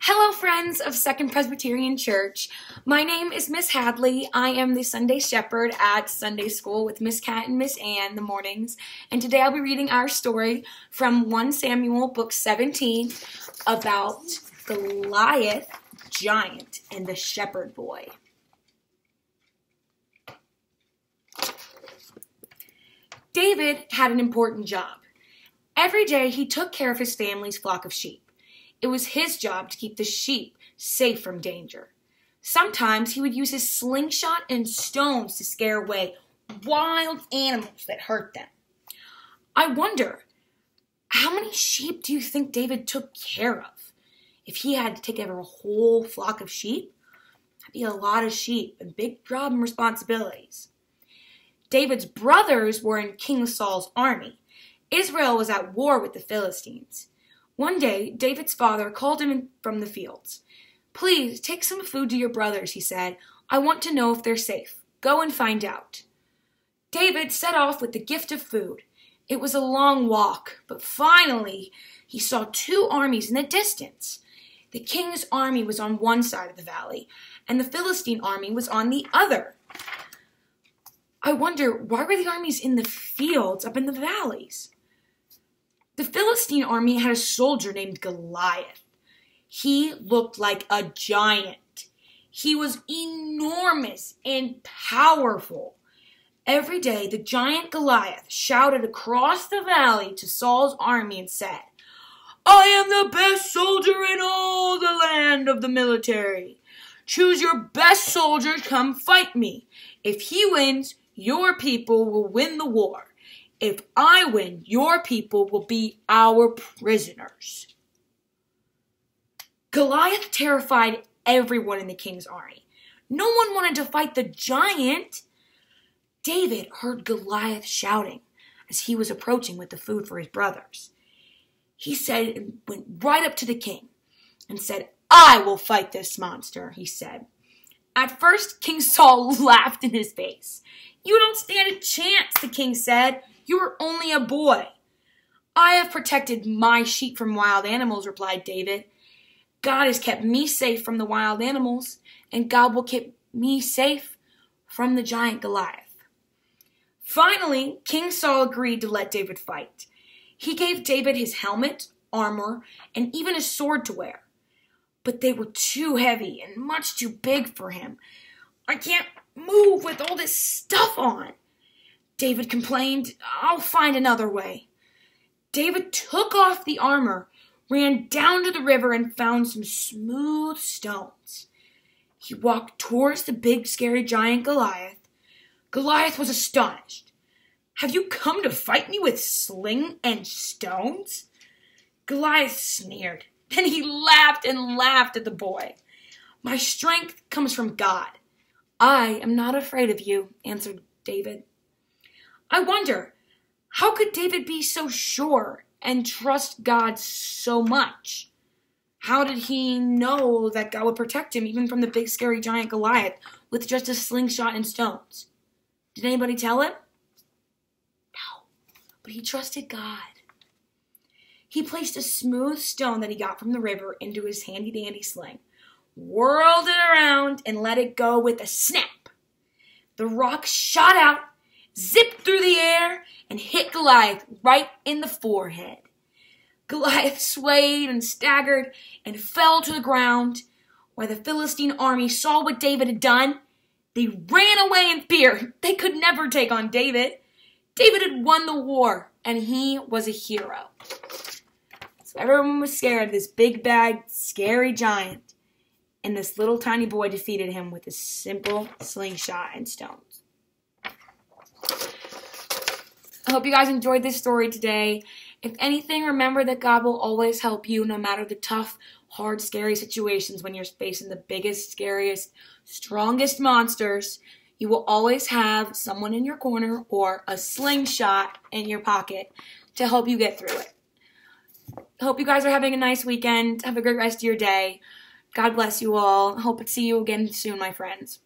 Hello, friends of Second Presbyterian Church. My name is Miss Hadley. I am the Sunday Shepherd at Sunday School with Miss Kat and Miss Ann in the mornings. And today I'll be reading our story from 1 Samuel, book 17, about Goliath, giant, and the shepherd boy. David had an important job. Every day he took care of his family's flock of sheep. It was his job to keep the sheep safe from danger. Sometimes he would use his slingshot and stones to scare away wild animals that hurt them. I wonder, how many sheep do you think David took care of? If he had to take care of a whole flock of sheep, that'd be a lot of sheep, a big job and responsibilities. David's brothers were in King Saul's army. Israel was at war with the Philistines. One day, David's father called him from the fields. "Please, take some food to your brothers," he said. "I want to know if they're safe. Go and find out." David set off with the gift of food. It was a long walk, but finally he saw two armies in the distance. The king's army was on one side of the valley, and the Philistine army was on the other. I wonder, why were the armies in the fields up in the valleys? The Philistine army had a soldier named Goliath. He looked like a giant. He was enormous and powerful. Every day, the giant Goliath shouted across the valley to Saul's army and said, "I am the best soldier in all the land of the military. Choose your best soldier, come fight me. If he wins, your people will win the war. If I win, your people will be our prisoners." Goliath terrified everyone in the king's army. No one wanted to fight the giant. David heard Goliath shouting as he was approaching with the food for his brothers. He went right up to the king and said, "I will fight this monster," he said. At first, King Saul laughed in his face. "You don't stand a chance," the king said. "You are only a boy." "I have protected my sheep from wild animals," replied David. "God has kept me safe from the wild animals, and God will keep me safe from the giant Goliath." Finally, King Saul agreed to let David fight. He gave David his helmet, armor, and even a sword to wear. But they were too heavy and much too big for him. "I can't move with all this stuff on," David complained. "I'll find another way." David took off the armor, ran down to the river, and found some smooth stones. He walked towards the big, scary giant Goliath. Goliath was astonished. "Have you come to fight me with sling and stones?" Goliath sneered. Then he laughed and laughed at the boy. "My strength comes from God. I am not afraid of you," answered David. I wonder, how could David be so sure and trust God so much? How did he know that God would protect him even from the big scary giant Goliath with just a slingshot and stones? Did anybody tell him? No, but he trusted God. He placed a smooth stone that he got from the river into his handy-dandy sling, whirled it around, and let it go with a snap. The rock shot out, zipped through the air, and hit Goliath right in the forehead. Goliath swayed and staggered and fell to the ground. When the Philistine army saw what David had done, they ran away in fear. They could never take on David. David had won the war, and he was a hero. So everyone was scared of this big, bad, scary giant, and this little tiny boy defeated him with a simple slingshot and stones. I hope you guys enjoyed this story today. If anything, remember that God will always help you no matter the tough, hard, scary situations when you're facing the biggest, scariest, strongest monsters. You will always have someone in your corner or a slingshot in your pocket to help you get through it. I hope you guys are having a nice weekend. Have a great rest of your day. God bless you all. Hope to see you again soon, my friends.